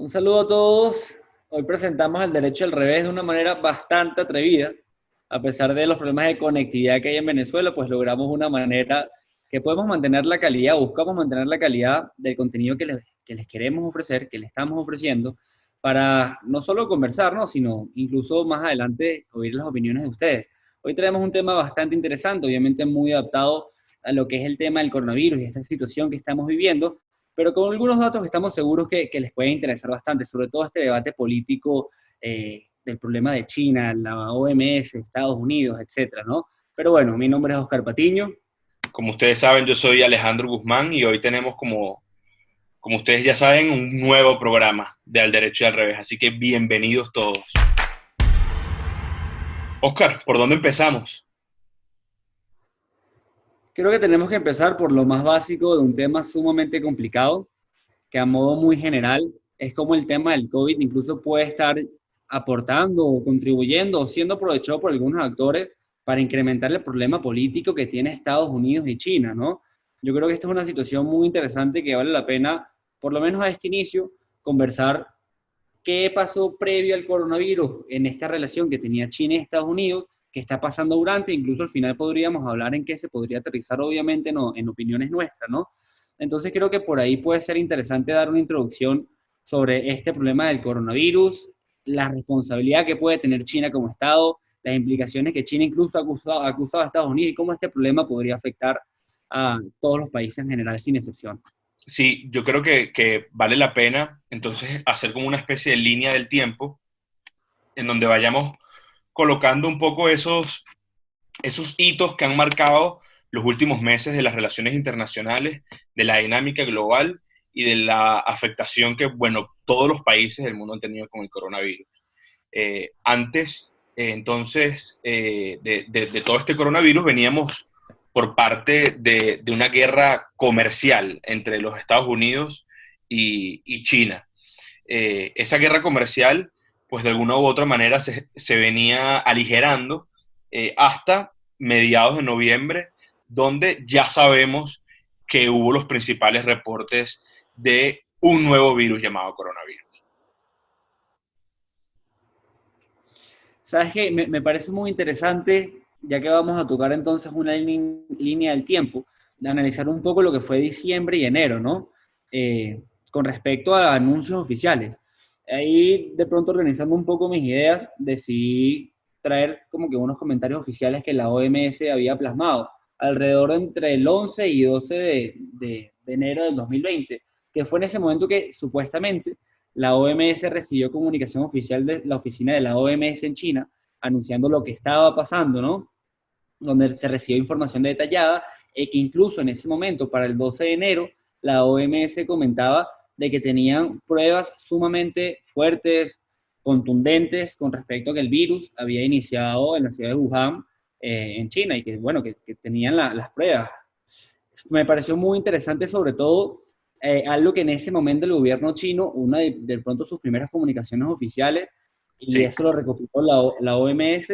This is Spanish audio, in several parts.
Un saludo a todos. Hoy presentamos el derecho al revés de una manera bastante atrevida. A pesar de los problemas de conectividad que hay en Venezuela, pues logramos una manera que podemos mantener la calidad, buscamos mantener la calidad del contenido que les queremos ofrecer, que le estamos ofreciendo, para no solo conversar, ¿no? Sino incluso más adelante oír las opiniones de ustedes. Hoy tenemos un tema bastante interesante, obviamente muy adaptado a lo que es el tema del coronavirus y esta situación que estamos viviendo, pero con algunos datos que estamos seguros que les puede interesar bastante, sobre todo este debate político del problema de China, la OMS, Estados Unidos, etcétera, ¿no? Pero bueno, mi nombre es Oscar Patiño. Como ustedes saben, yo soy Alejandro Guzmán y hoy tenemos, como ustedes ya saben, un nuevo programa de Al Derecho y al Revés. Así que bienvenidos todos. Oscar, ¿por dónde empezamos? Creo que tenemos que empezar por lo más básico de un tema sumamente complicado, que a modo muy general es como el tema del COVID incluso puede estar aportando o contribuyendo o siendo aprovechado por algunos actores para incrementar el problema político que tiene Estados Unidos y China, ¿no? Yo creo que esta es una situación muy interesante que vale la pena, por lo menos a este inicio, conversar qué pasó previo al coronavirus en esta relación que tenía China y Estados Unidos, qué está pasando durante, incluso al final podríamos hablar en qué se podría aterrizar obviamente en opiniones nuestras, ¿no? Entonces creo que por ahí puede ser interesante dar una introducción sobre este problema del coronavirus, la responsabilidad que puede tener China como Estado, las implicaciones que China incluso ha acusado a Estados Unidos y cómo este problema podría afectar a todos los países en general sin excepción. Sí, yo creo que vale la pena entonces hacer como una especie de línea del tiempo en donde vayamos colocando un poco esos hitos que han marcado los últimos meses de las relaciones internacionales, de la dinámica global y de la afectación que, bueno, todos los países del mundo han tenido con el coronavirus. De todo este coronavirus veníamos por parte de una guerra comercial entre los Estados Unidos y China. Esa guerra comercial, pues de alguna u otra manera se venía aligerando hasta mediados de noviembre, donde ya sabemos que hubo los principales reportes de un nuevo virus llamado coronavirus. ¿Sabes qué? Me parece muy interesante, ya que vamos a tocar entonces una línea del tiempo, de analizar un poco lo que fue diciembre y enero, ¿no? Con respecto a anuncios oficiales. Ahí, de pronto, organizando un poco mis ideas, decidí traer como que unos comentarios oficiales que la OMS había plasmado alrededor entre el 11 y 12 de enero del 2020, que fue en ese momento que supuestamente la OMS recibió comunicación oficial de la oficina de la OMS en China anunciando lo que estaba pasando, ¿no? Donde se recibió información detallada, que incluso en ese momento, para el 12 de enero, la OMS comentaba de que tenían pruebas sumamente fuertes, contundentes con respecto a que el virus había iniciado en la ciudad de Wuhan, en China, y que, bueno, que tenían las pruebas. Me pareció muy interesante, sobre todo, algo que en ese momento el gobierno chino, una de pronto sus primeras comunicaciones oficiales, y Sí, eso lo recopiló la OMS,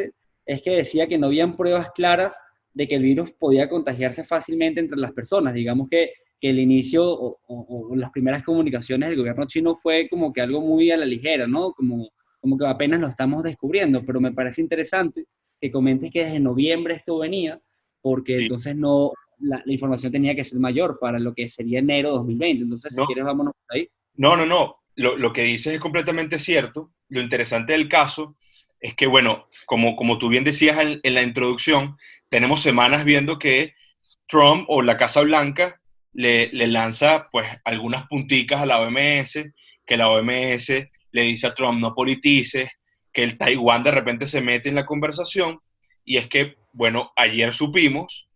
es que decía que no habían pruebas claras de que el virus podía contagiarse fácilmente entre las personas. Digamos que el inicio o las primeras comunicaciones del gobierno chino fue como que algo muy a la ligera, ¿no? Como que apenas lo estamos descubriendo, pero me parece interesante que comentes que desde noviembre esto venía, porque sí. entonces no, la información tenía que ser mayor para lo que sería enero 2020. Entonces, si No, quieres, vámonos por ahí. no. Lo que dices es completamente cierto. Lo interesante del caso es que, bueno, como tú bien decías en la introducción, tenemos semanas viendo que Trump o la Casa Blanca le lanza pues algunas punticas a la OMS, que la OMS le dice a Trump no politices, que el Taiwán de repente se mete en la conversación, y es que, bueno, ayer supimos,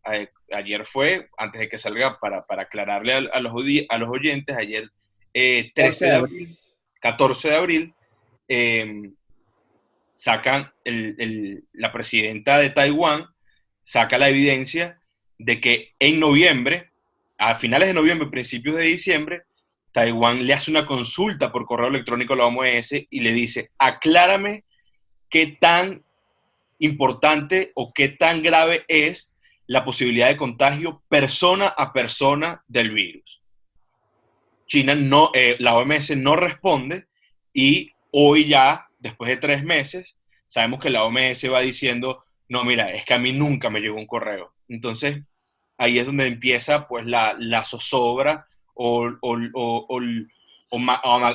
ayer fue, antes de que salga, para aclararle a los oyentes, ayer 14 13 de de abril. abril, 14 de abril, sacan la presidenta de Taiwán, saca la evidencia de que en noviembre, a finales de noviembre, principios de diciembre, Taiwán le hace una consulta por correo electrónico a la OMS y le dice, aclárame qué tan importante o qué tan grave es la posibilidad de contagio persona a persona del virus. La OMS no responde Y hoy ya, después de 3 meses, sabemos que la OMS va diciendo, no, mira, es que a mí nunca me llegó un correo. Entonces, ahí es donde empieza pues la zozobra o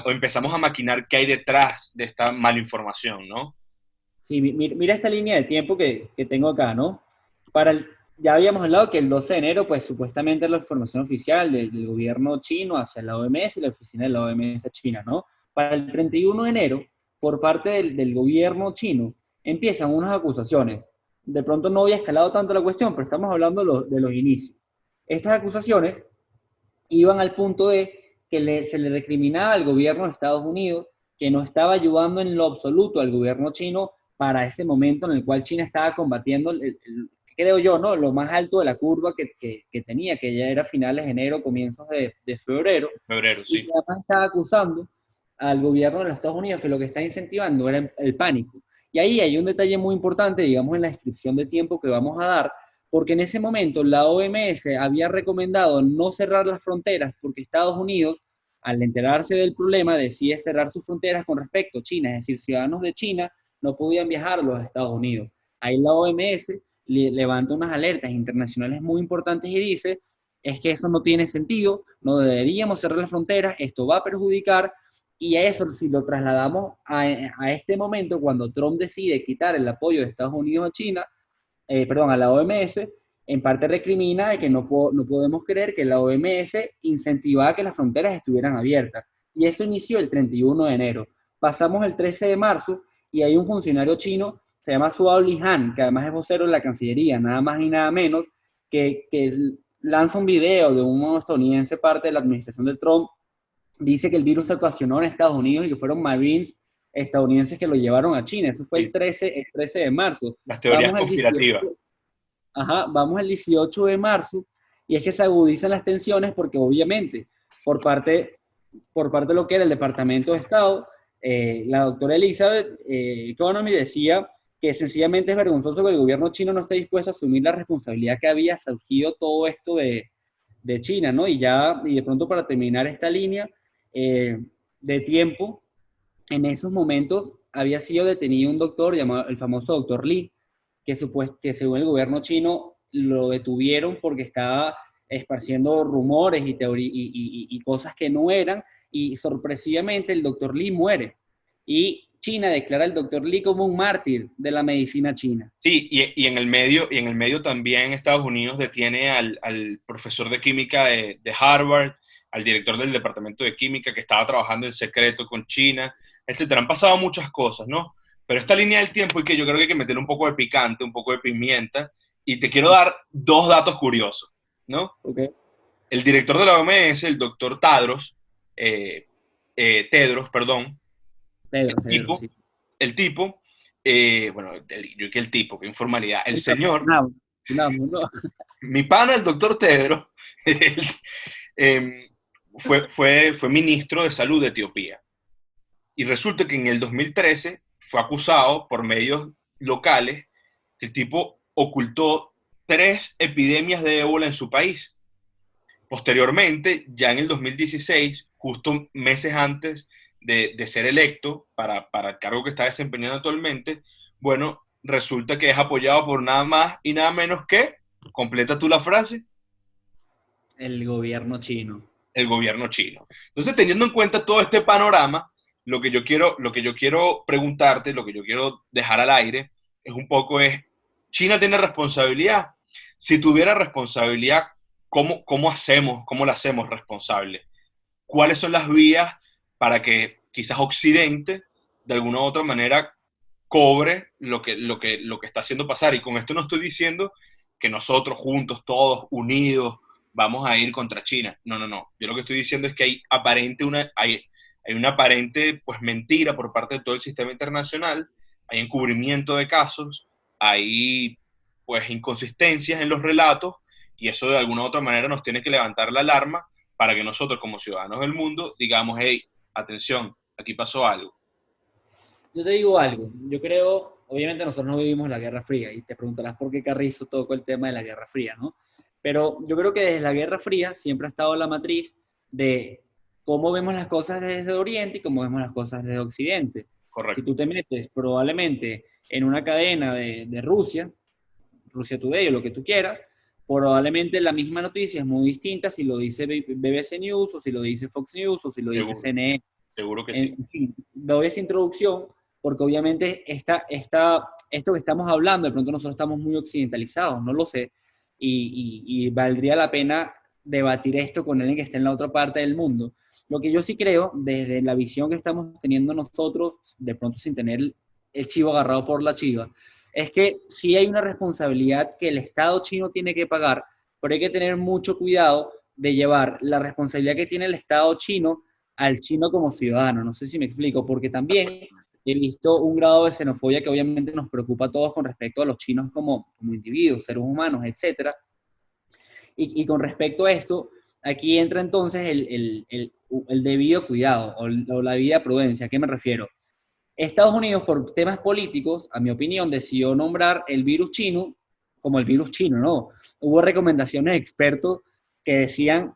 empezamos a maquinar qué hay detrás de esta mala información, ¿no? Sí, mira esta línea de tiempo que tengo acá, ¿no? Ya habíamos hablado que el 12 de enero, pues supuestamente es la información oficial del gobierno chino hacia la OMS y la oficina de la OMS China, ¿no? Para el 31 de enero, por parte del gobierno chino, empiezan unas acusaciones. De pronto no había escalado tanto la cuestión, pero estamos hablando de los inicios. Estas acusaciones iban al punto de que se le recriminaba al gobierno de Estados Unidos que no estaba ayudando en lo absoluto al gobierno chino para ese momento en el cual China estaba combatiendo, creo yo, ¿no? Lo más alto de la curva que tenía, que ya era finales de enero, comienzos de febrero, Febrero, y sí. que además estaba acusando al gobierno de los Estados Unidos que lo que está incentivando era el pánico. Y ahí hay un detalle muy importante, digamos, en la descripción de tiempo que vamos a dar, porque en ese momento la OMS había recomendado no cerrar las fronteras porque Estados Unidos, al enterarse del problema, decide cerrar sus fronteras con respecto a China, es decir, ciudadanos de China no podían viajar a los Estados Unidos. Ahí la OMS levanta unas alertas internacionales muy importantes y dice, es que eso no tiene sentido, no deberíamos cerrar las fronteras, esto va a perjudicar, y a eso si lo trasladamos a este momento, cuando Trump decide quitar el apoyo de Estados Unidos a China, perdón, a la OMS, en parte recrimina de que no podemos creer que la OMS incentivaba que las fronteras estuvieran abiertas. Y eso inició el 31 de enero. Pasamos el 13 de marzo y hay un funcionario chino, se llama Zhao Lijian, que además es vocero de la Cancillería, nada más y nada menos, que lanza un video de un estadounidense parte de la administración de Trump, dice que el virus se ocasionó en Estados Unidos y que fueron Marines estadounidenses que lo llevaron a China. Eso fue Sí. el 13 de marzo. Las teorías Vamos al conspirativas. 18, ajá, vamos al 18 de marzo y es que se agudizan las tensiones porque obviamente por parte, por parte de lo que era el Departamento de Estado, la doctora Elizabeth Economy decía que sencillamente es vergonzoso que el gobierno chino no esté dispuesto a asumir la responsabilidad que había surgido todo esto de China, ¿no? Y de pronto para terminar esta línea de tiempo, en esos momentos había sido detenido un doctor llamado el famoso doctor Li, que según el gobierno chino lo detuvieron porque estaba esparciendo rumores y cosas que no eran, y sorpresivamente el doctor Li muere. Y China declara al doctor Li como un mártir de la medicina china. Sí, y en el medio también Estados Unidos detiene al profesor de química de Harvard, al director del departamento de química que estaba trabajando en secreto con China, etcétera. Han pasado muchas cosas, ¿no? Pero esta línea del tiempo y que yo creo que hay que meterle un poco de picante, un poco de pimienta, y te quiero dar dos datos curiosos, ¿no? Okay. El director de la OMS, el doctor Tedros, perdón, el Pedro, tipo, sí. el tipo, bueno, yo que el tipo, qué informalidad, el señor, No, no, no. mi pana, el doctor Tedros, eh, fue ministro de salud de Etiopía. Y resulta que en el 2013 fue acusado por medios locales que el tipo ocultó 3 epidemias de ébola en su país. Posteriormente, ya en el 2016, justo meses antes de ser electo para el cargo que está desempeñando actualmente, bueno, resulta que es apoyado por nada más y nada menos que, completa tú la frase, El gobierno chino. el gobierno chino. Entonces, teniendo en cuenta todo este panorama, lo que yo quiero preguntarte, lo que yo quiero dejar al aire, es un poco ¿China tiene responsabilidad? Si tuviera responsabilidad, ¿cómo hacemos, cómo la hacemos responsable? ¿Cuáles son las vías para que quizás Occidente, de alguna u otra manera, cobre lo que está haciendo pasar? Y con esto no estoy diciendo que nosotros juntos, todos unidos, vamos a ir contra China. No, no, no. Yo lo que estoy diciendo es que hay una aparente pues, mentira por parte de todo el sistema internacional, hay encubrimiento de casos, hay pues inconsistencias en los relatos y eso de alguna u otra manera nos tiene que levantar la alarma para que nosotros como ciudadanos del mundo digamos, hey, atención, aquí pasó algo. Yo te digo algo, yo creo, obviamente nosotros no vivimos la Guerra Fría y te preguntarás por qué Carrizo tocó el tema de la Guerra Fría, ¿no? Pero yo creo que desde la Guerra Fría siempre ha estado la matriz de cómo vemos las cosas desde Oriente y cómo vemos las cosas desde Occidente. Si Correcto. tú te metes probablemente en una cadena de Rusia, Rusia Today o lo que tú quieras, probablemente la misma noticia es muy distinta si lo dice BBC News o si lo dice Fox News o si lo dice Seguro, CNN. seguro que sí. En fin, doy esta introducción porque obviamente esto que estamos hablando, de pronto nosotros estamos muy occidentalizados, no lo sé, y valdría la pena debatir esto con alguien que esté en la otra parte del mundo. Lo que yo sí creo, desde la visión que estamos teniendo nosotros, de pronto sin tener el chivo agarrado por la chiva, es que sí hay una responsabilidad que el Estado chino tiene que pagar, pero hay que tener mucho cuidado de llevar la responsabilidad que tiene el Estado chino al chino como ciudadano. No sé si me explico, porque también he visto un grado de xenofobia que obviamente nos preocupa a todos con respecto a los chinos como individuos, seres humanos, etcétera. Y con respecto a esto, aquí entra entonces el debido cuidado o la debida prudencia. ¿A qué me refiero? Estados Unidos, por temas políticos, a mi opinión, decidió nombrar el virus chino como el virus chino, ¿no? Hubo recomendaciones de expertos que decían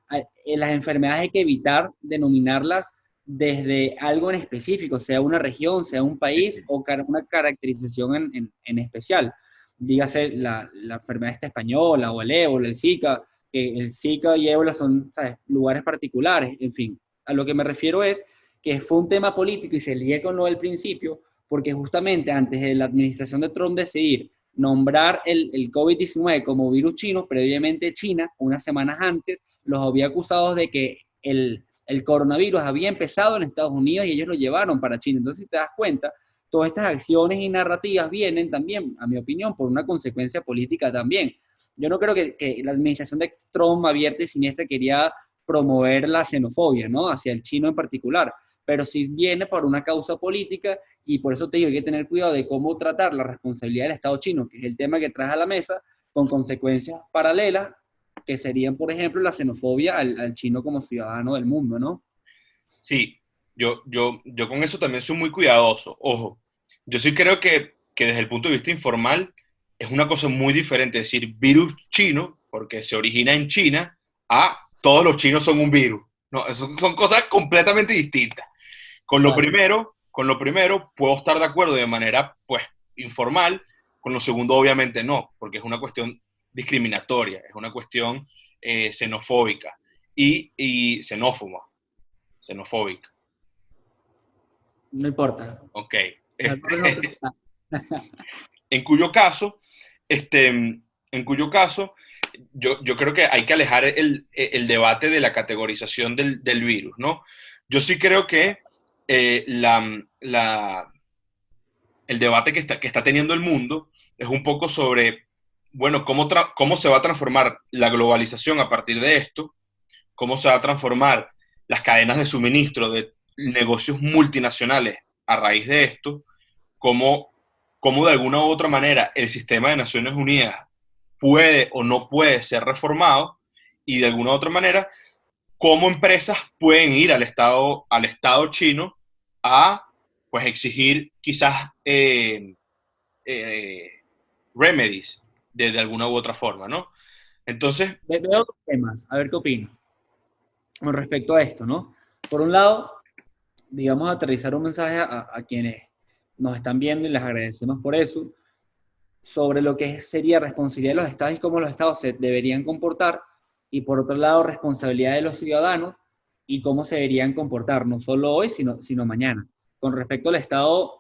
las enfermedades hay que evitar denominarlas desde algo en específico, sea una región, sea un Sí, país o una caracterización en especial. Dígase la enfermedad esta española o el ébola, el Zika, que el Zika y ébola son, ¿sabes?, lugares particulares, en fin. A lo que me refiero es que fue un tema político y se liga con lo del principio, porque justamente antes de la administración de Trump decidir nombrar el COVID-19 como virus chino, previamente China, unas semanas antes, los había acusado de que el coronavirus había empezado en Estados Unidos y ellos lo llevaron para China. Entonces, si te das cuenta, todas estas acciones y narrativas vienen también, a mi opinión, por una consecuencia política también. Yo no creo que la administración de Trump abierta y siniestra quería promover la xenofobia, ¿no?, hacia el chino en particular, pero sí viene por una causa política y por eso te digo, hay que tener cuidado de cómo tratar la responsabilidad del Estado chino, que es el tema que traes a la mesa, con consecuencias paralelas, que serían, por ejemplo, la xenofobia al chino como ciudadano del mundo, ¿no? Sí, yo con eso también soy muy cuidadoso. Ojo, yo sí creo que desde el punto de vista informal es una cosa muy diferente decir virus chino, porque se origina en China, a todos los chinos son un virus. No, son cosas completamente distintas. Claro. Con lo primero puedo estar de acuerdo de manera, pues, informal. Con lo segundo, obviamente no, porque es una cuestión discriminatoria, es una cuestión xenofóbica y xenofóbica. No importa. Ok. Errores no se usan. En cuyo caso, en cuyo caso, yo creo que hay que alejar el debate de la categorización del virus, ¿no? Yo sí creo que eh, la, la, el debate que está teniendo el mundo es un poco sobre, bueno, cómo se va a transformar la globalización a partir de esto, cómo se va a transformar las cadenas de suministro de negocios multinacionales a raíz de esto, cómo de alguna u otra manera el sistema de Naciones Unidas puede o no puede ser reformado y de alguna u otra manera cómo empresas pueden ir al Estado chino a pues exigir quizás eh, remedies de alguna u otra forma, ¿no? Entonces, Veo otros temas, a ver qué opinas con respecto a esto, ¿no? Por un lado, digamos, aterrizar un mensaje a quienes nos están viendo y les agradecemos por eso, sobre lo que sería responsabilidad de los estados y cómo los estados se deberían comportar, y por otro lado, responsabilidad de los ciudadanos y cómo se deberían comportar, no solo hoy, sino mañana. Con respecto al Estado,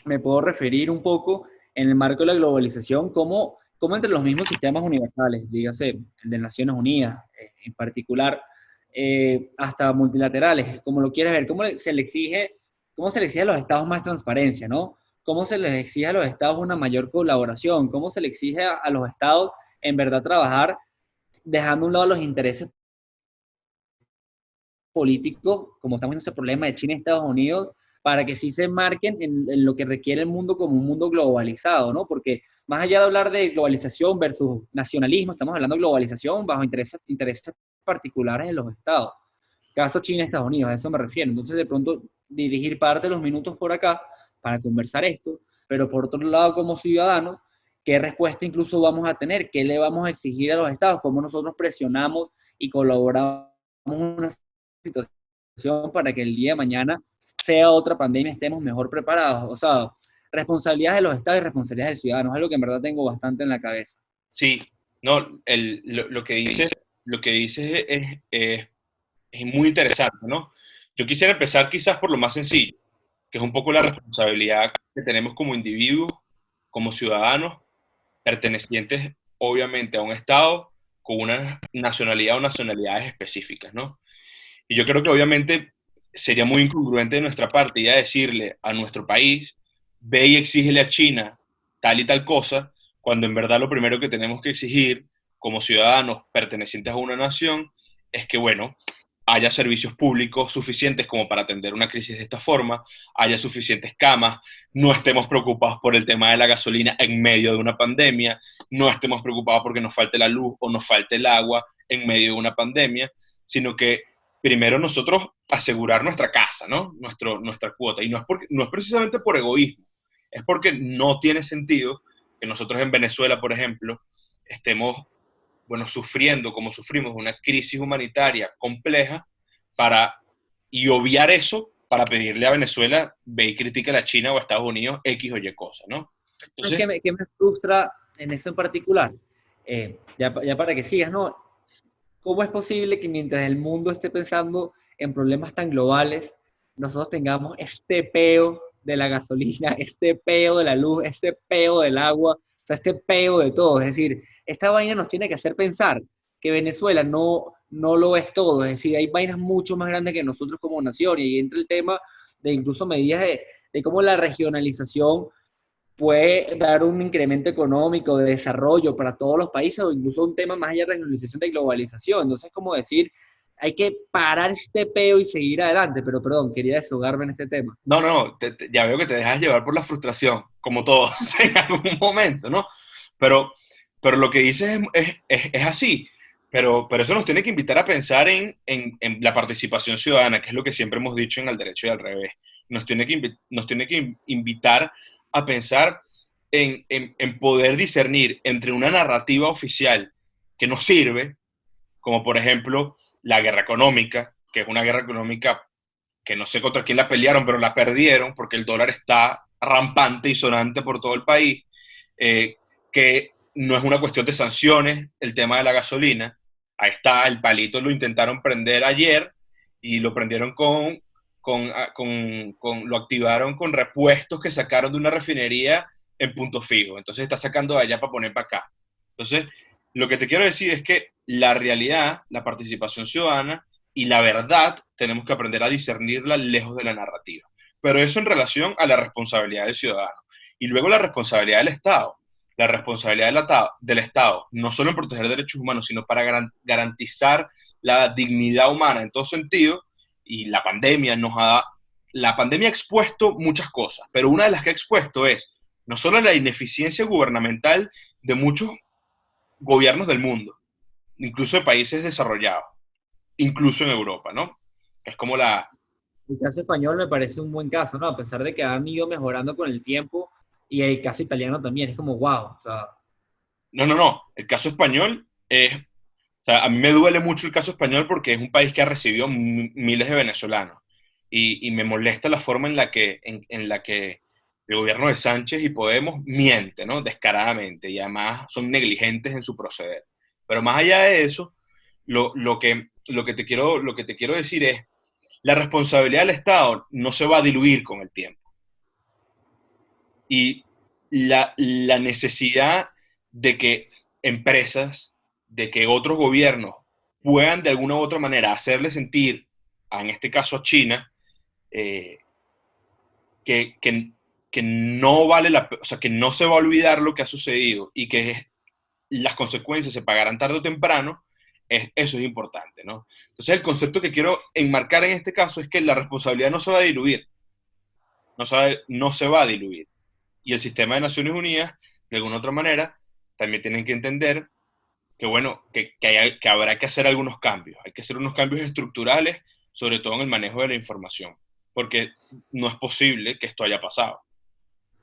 me puedo referir un poco en el marco de la globalización, cómo entre los mismos sistemas universales, dígase el de Naciones Unidas en particular, hasta multilaterales, como lo quieras ver, cómo se le exige a los estados más transparencia, ¿no? Cómo se les exige a los estados una mayor colaboración, cómo se le exige a los estados en verdad trabajar dejando a un lado los intereses políticos, como estamos en ese problema de China y Estados Unidos, para que sí se marquen en lo que requiere el mundo como un mundo globalizado, ¿no? Porque más allá de hablar de globalización versus nacionalismo, estamos hablando de globalización bajo intereses particulares de los estados. Caso China y Estados Unidos, a eso me refiero. Entonces, de pronto, dirigir parte de los minutos por acá para conversar esto, pero por otro lado, como ciudadanos, ¿qué respuesta incluso vamos a tener? ¿Qué le vamos a exigir a los estados? ¿Cómo nosotros presionamos y colaboramos en una situación para que el día de mañana sea otra pandemia, estemos mejor preparados. O sea, responsabilidades de los estados y responsabilidades del ciudadano, es algo que en verdad tengo bastante en la cabeza. Sí, no, lo que dices es muy interesante, ¿no? Yo quisiera empezar quizás por lo más sencillo, que es un poco la responsabilidad que tenemos como individuos, como ciudadanos, pertenecientes obviamente a un Estado con una nacionalidad o nacionalidades específicas, ¿no? Y yo creo que obviamente sería muy incongruente de nuestra parte ya decirle a nuestro país, ve y exígele a China tal y tal cosa, cuando en verdad lo primero que tenemos que exigir como ciudadanos pertenecientes a una nación es que, bueno, haya servicios públicos suficientes como para atender una crisis de esta forma, haya suficientes camas, no estemos preocupados por el tema de la gasolina en medio de una pandemia, no estemos preocupados porque nos falte la luz o nos falte el agua en medio de una pandemia, sino que primero nosotros asegurar nuestra casa, ¿no? Nuestra cuota. Y no es precisamente por egoísmo, es porque no tiene sentido que nosotros en Venezuela, por ejemplo, estemos, bueno, sufriendo como sufrimos una crisis humanitaria compleja para, y obviar eso para pedirle a Venezuela, ve y critica a la China o a Estados Unidos X o Y cosa, ¿no? ¿Sabes Entonces, qué me frustra en eso en particular? Ya para que sigas, ¿no? ¿Cómo es posible que mientras el mundo esté pensando en problemas tan globales, nosotros tengamos este peo de la gasolina, este peo de la luz, este peo del agua, o sea, este peo de todo? Es decir, esta vaina nos tiene que hacer pensar que Venezuela no lo es todo. Es decir, hay vainas mucho más grandes que nosotros como nación, y ahí entra el tema de incluso medidas de cómo la regionalización puede dar un incremento económico de desarrollo para todos los países, o incluso un tema más allá de regionalización, de globalización. Entonces, como decir, hay que parar este peo y seguir adelante. Pero perdón, quería desahogarme en este tema. no, no, ya veo que te dejas llevar por la frustración, como todos en algún momento, ¿no? Pero, pero lo que dices es así. Pero eso nos tiene que invitar a pensar en la participación ciudadana, que es lo que siempre hemos dicho en Al Derecho y al Revés. Nos tiene que invitar a pensar en poder discernir entre una narrativa oficial que nos sirve, como por ejemplo la guerra económica, que es una guerra económica que no sé contra quién la pelearon, pero la perdieron porque el dólar está rampante y sonante por todo el país, eh, que no es una cuestión de sanciones el tema de la gasolina. Ahí está, el palito lo intentaron prender ayer y lo prendieron lo activaron con repuestos que sacaron de una refinería en Punto Fijo. Entonces está sacando de allá para poner para acá. Entonces, lo que te quiero decir es que la realidad, la participación ciudadana y la verdad tenemos que aprender a discernirla lejos de la narrativa. Pero eso en relación a la responsabilidad del ciudadano. Y luego la responsabilidad del Estado. La responsabilidad del Estado, no solo en proteger derechos humanos, sino para garantizar la dignidad humana en todo sentido. Y la pandemia ha expuesto muchas cosas, pero una de las que ha expuesto es no solo la ineficiencia gubernamental de muchos gobiernos del mundo, incluso de países desarrollados, incluso en Europa, ¿no? Es como la... El caso español me parece un buen caso, ¿no? A pesar de que han ido mejorando con el tiempo, y el caso italiano también, es como wow, o sea, No, no, no. El caso español es... O sea, a mí me duele mucho el caso español porque es un país que ha recibido miles de venezolanos. Y me molesta la forma en la que el gobierno de Sánchez y Podemos miente, ¿no? Descaradamente. Y además son negligentes en su proceder. Pero más allá de eso, lo que te quiero decir es, la responsabilidad del Estado no se va a diluir con el tiempo. Y la necesidad de que empresas, de que otros gobiernos puedan de alguna u otra manera hacerle sentir, en este caso a China, eh, que, que, que, no vale o sea, que no se va a olvidar lo que ha sucedido y que las consecuencias se pagarán tarde o temprano, eso es importante, ¿no? Entonces el concepto que quiero enmarcar en este caso es que la responsabilidad no se va a diluir, no se va a diluir. Y el sistema de Naciones Unidas, de alguna otra manera, también tienen que entender que, bueno, que habrá que hacer algunos cambios. Hay que hacer unos cambios estructurales, sobre todo en el manejo de la información, porque no es posible que esto haya pasado.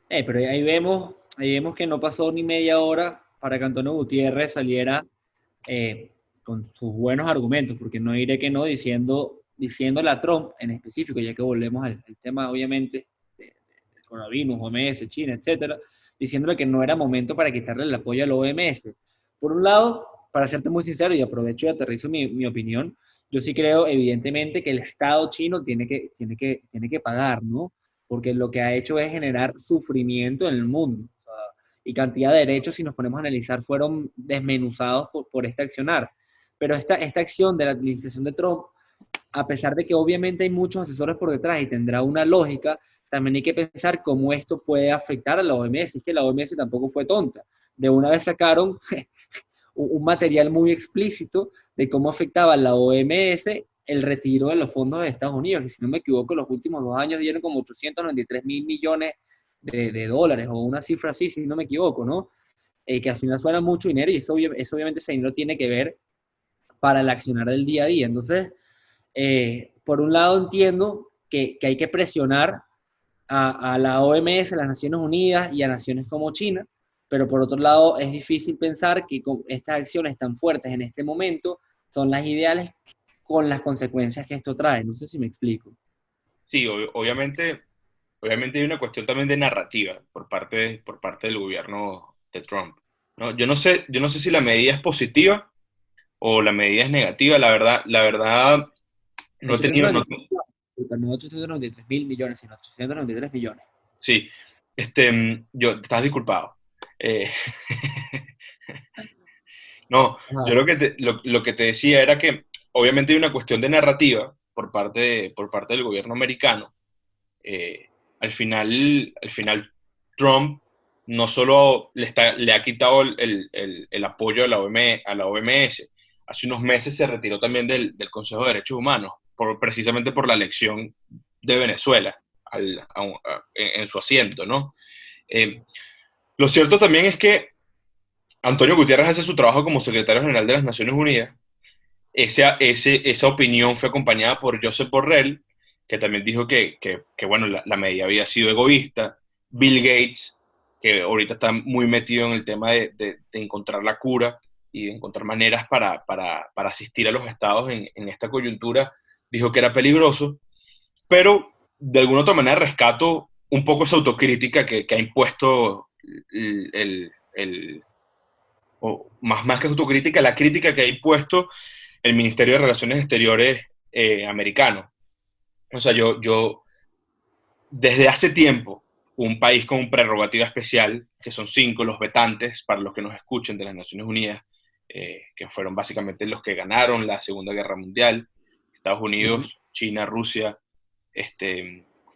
pero ahí vemos que no pasó ni media hora para que Antonio Gutiérrez saliera con sus buenos argumentos, porque no diré que no, diciendo diciéndole a Trump en específico, ya que volvemos al tema obviamente del coronavirus, OMS, China, etcétera, diciéndole que no era momento para quitarle el apoyo al OMS. Por un lado, para serte muy sincero, y aprovecho y aterrizo mi opinión, yo sí creo evidentemente que el Estado chino tiene que pagar, ¿no? Porque lo que ha hecho es generar sufrimiento en el mundo. O sea, y cantidad de derechos, si nos ponemos a analizar, fueron desmenuzados por este accionar. Pero esta acción de la administración de Trump, a pesar de que obviamente hay muchos asesores por detrás y tendrá una lógica, también hay que pensar cómo esto puede afectar a la OMS. Es que la OMS tampoco fue tonta. De una vez sacaron un material muy explícito de cómo afectaba a la OMS el retiro de los fondos de Estados Unidos, que si no me equivoco, los últimos 2 años dieron como 893 mil millones de dólares, o una cifra así, si no me equivoco, ¿no? Que al final suena mucho dinero y eso obviamente ese dinero tiene que ver para el accionar del día a día. Entonces, por un lado entiendo que hay que presionar a la OMS, a las Naciones Unidas y a naciones como China, pero por otro lado es difícil pensar que con estas acciones tan fuertes en este momento son las ideales con las consecuencias que esto trae. No sé si me explico. Sí, obviamente hay una cuestión también de narrativa por parte del gobierno de Trump, ¿no? Yo no sé si la medida es positiva o la medida es negativa, la verdad no he tenido, no, 893, no 893 mil millones, sino 893 millones. sí, estás disculpado. Eh, no, yo Ajá. lo que te decía era que obviamente hay una cuestión de narrativa por parte del gobierno americano. eh, al final Trump no solo le ha quitado el apoyo a la OMS, hace unos meses se retiró también del Consejo de Derechos Humanos, precisamente por la elección de Venezuela en su asiento, ¿no? Eh, lo cierto también es que Antonio Gutiérrez hace su trabajo como secretario general de las Naciones Unidas. Esa opinión fue acompañada por Josep Borrell, que también dijo que bueno, la medida había sido egoísta. Bill Gates, que ahorita está muy metido en el tema de encontrar la cura y de encontrar maneras para asistir a los estados en esta coyuntura, dijo que era peligroso, pero de alguna otra manera rescato un poco esa autocrítica que ha impuesto o más que autocrítica, la crítica que ha impuesto el Ministerio de Relaciones Exteriores americano. O sea, yo desde hace tiempo, un país con una prerrogativa especial, que son 5 los vetantes, para los que nos escuchen, de las Naciones Unidas, que fueron básicamente los que ganaron la Segunda Guerra Mundial, Estados Ujú. Unidos, China, Rusia,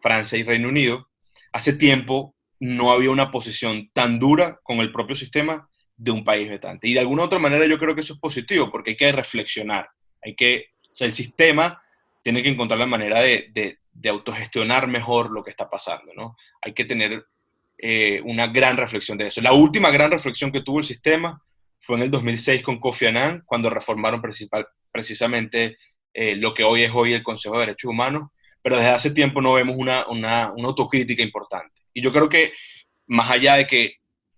Francia y Reino Unido. Hace tiempo no había una posición tan dura con el propio sistema de un país vetante. Y de alguna otra manera yo creo que eso es positivo, porque hay que reflexionar, o sea, el sistema tiene que encontrar la manera de autogestionar mejor lo que está pasando, ¿no? Hay que tener una gran reflexión de eso. La última gran reflexión que tuvo el sistema fue en el 2006 con Kofi Annan, cuando reformaron precisamente lo que hoy es el Consejo de Derechos Humanos, pero desde hace tiempo no vemos una autocrítica importante. Y yo creo que más allá de que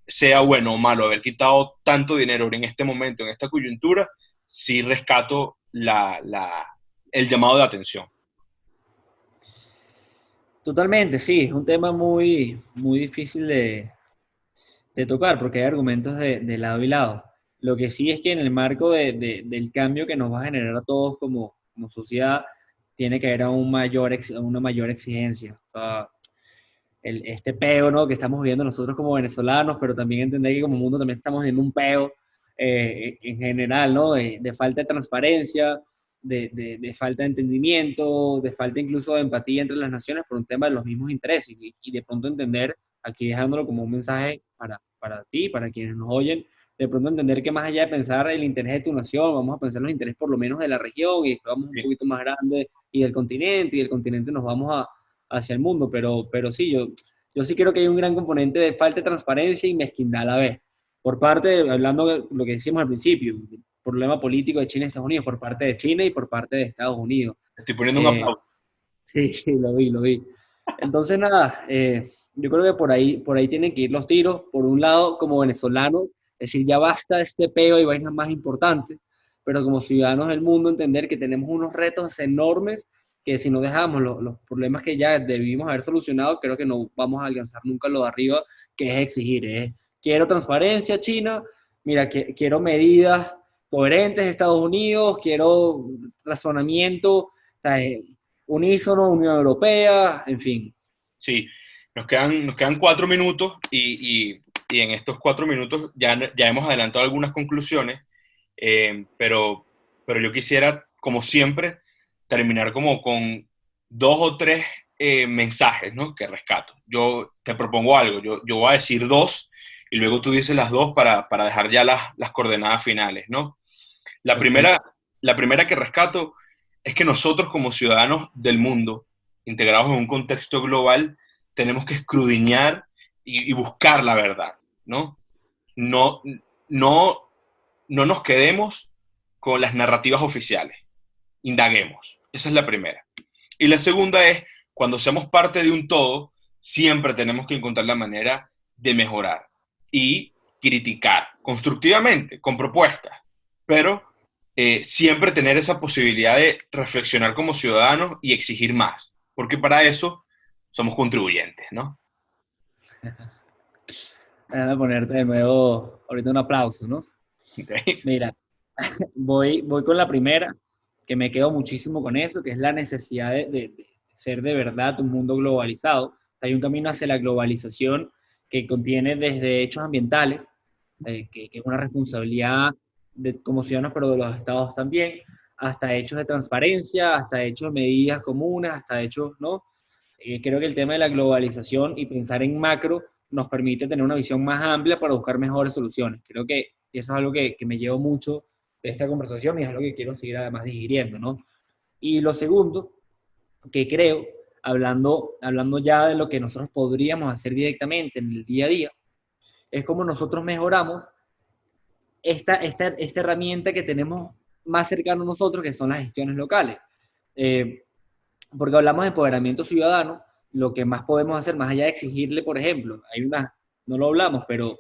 sea bueno o malo haber quitado tanto dinero en este momento, en esta coyuntura, sí rescato el llamado de atención. Totalmente, sí, es un tema muy, muy difícil de tocar porque hay argumentos de lado y lado. Lo que sí es que en el marco del cambio que nos va a generar a todos como sociedad, tiene que haber una mayor exigencia. O sea, este peo, ¿no? Que estamos viviendo nosotros como venezolanos, pero también entender que como mundo también estamos viendo un peo en general, ¿no? De falta de transparencia, de falta de entendimiento, de falta incluso de empatía entre las naciones por un tema de los mismos intereses y de pronto entender, aquí dejándolo como un mensaje para ti, para quienes nos oyen, de pronto entender que más allá de pensar el interés de tu nación, vamos a pensar los intereses por lo menos de la región y después vamos un Sí. poquito más grande y del continente nos vamos hacia el mundo, pero sí, yo sí creo que hay un gran componente de falta de transparencia y mezquindad a la vez. Por parte, hablando de lo que decíamos al principio, el problema político de China y Estados Unidos, por parte de China y por parte de Estados Unidos. Estoy poniendo un Eh, aplauso. sí, sí, lo vi, lo vi. Entonces, nada, yo creo que por ahí tienen que ir los tiros. Por un lado, como venezolanos, decir ya basta de este peo y vainas más importantes. pero como ciudadanos del mundo entender que tenemos unos retos enormes que si no dejamos los problemas que ya debimos haber solucionado, creo que no vamos a alcanzar nunca lo de arriba, que es exigir. Quiero transparencia, China, mira, quiero medidas coherentes de Estados Unidos, quiero razonamiento, o sea, unísono, Unión Europea, en fin. Sí, nos quedan 4 minutos y en estos 4 minutos ya hemos adelantado algunas conclusiones, pero yo quisiera, como siempre, terminar como con 2 o 3 mensajes, ¿no?, que rescato. Yo te propongo algo, yo voy a decir 2 y luego tú dices las 2 para dejar ya las coordenadas finales, ¿no? La Perfecto. primera, la primera que rescato es que nosotros como ciudadanos del mundo, integrados en un contexto global, tenemos que escudriñar y buscar la verdad, ¿no? No, no, no nos quedemos con las narrativas oficiales, indaguemos. Esa es la primera. Y la segunda es, cuando seamos parte de un todo, siempre tenemos que encontrar la manera de mejorar y criticar constructivamente, con propuestas, pero siempre tener esa posibilidad de reflexionar como ciudadanos y exigir más, porque para eso somos contribuyentes, ¿no? Déjame ponerte de nuevo ahorita un aplauso, ¿no? ¿Okay? Mira, voy con la primera, que me quedo muchísimo con eso, que es la necesidad de ser de verdad un mundo globalizado. Hay un camino hacia la globalización que contiene desde hechos ambientales, que es una responsabilidad como ciudadanos, pero de los estados también, hasta hechos de transparencia, hasta hechos de medidas comunes, hasta hechos, ¿no? Creo que el tema de la globalización y pensar en macro nos permite tener una visión más amplia para buscar mejores soluciones. Creo que eso es algo que me llevo mucho de esta conversación y es algo que quiero seguir además digiriendo, ¿no? Y lo segundo, que creo, hablando ya de lo que nosotros podríamos hacer directamente en el día a día, es cómo nosotros mejoramos esta herramienta que tenemos más cercano a nosotros, que son las gestiones locales. Eh, Porque hablamos de empoderamiento ciudadano, lo que más podemos hacer, más allá de exigirle, por ejemplo, no lo hablamos, pero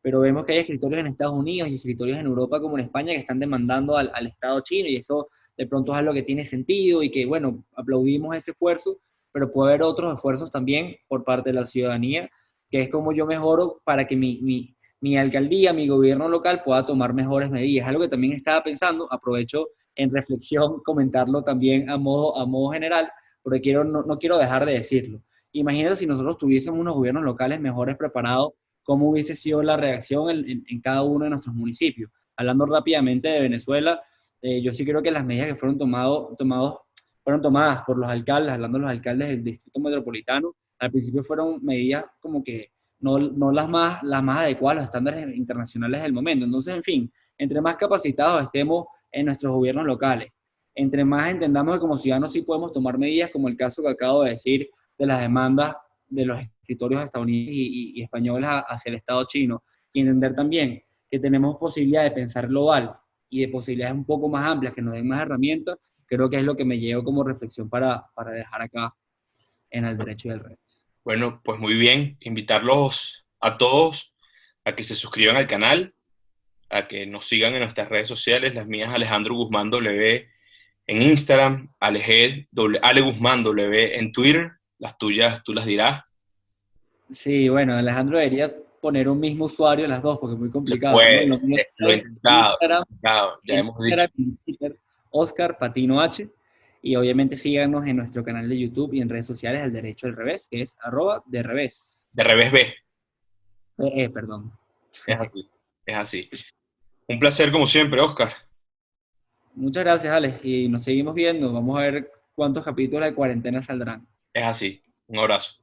vemos que hay escritorios en Estados Unidos y escritorios en Europa como en España que están demandando al Estado chino y eso de pronto es algo que tiene sentido y que, bueno, aplaudimos ese esfuerzo, pero puede haber otros esfuerzos también por parte de la ciudadanía, que es como yo mejoro para que mi alcaldía, mi gobierno local pueda tomar mejores medidas. Algo que también estaba pensando, aprovecho en reflexión comentarlo también a modo general, porque no quiero dejar de decirlo. Imagínate si nosotros tuviésemos unos gobiernos locales mejores preparados, cómo hubiese sido la reacción en cada uno de nuestros municipios. Hablando rápidamente de Venezuela, yo sí creo que las medidas que fueron tomadas por los alcaldes, hablando de los alcaldes del distrito metropolitano, al principio fueron medidas como que no las más adecuadas a los estándares internacionales del momento. Entonces, en fin, entre más capacitados estemos en nuestros gobiernos locales, entre más entendamos que como ciudadanos sí podemos tomar medidas, como el caso que acabo de decir de las demandas de los escritorios estadounidenses y españoles hacia el Estado chino, y entender también que tenemos posibilidad de pensar global y de posibilidades un poco más amplias que nos den más herramientas, creo que es lo que me llevo como reflexión para dejar acá en el derecho y el revés. Bueno, pues muy bien, invitarlos a todos a que se suscriban al canal, a que nos sigan en nuestras redes sociales, las mías Alejandro Guzmán W en Instagram, Ale Guzmán W en Twitter, las tuyas tú las dirás. Sí, bueno, Alejandro debería poner un mismo usuario en las dos, porque es muy Se complicado, ¿no? puede, Lo mío lo he es intentado, Instagram, ya hemos dicho. y Twitter, Oscar Patino H, y obviamente síganos en nuestro canal de YouTube y en redes sociales El Derecho al Revés, que es @de revés. De revés B, Perdón. es así, es así. Un placer como siempre, Oscar. Muchas gracias, Alex, y nos seguimos viendo. Vamos a ver cuántos capítulos de cuarentena saldrán. Es así. Un abrazo.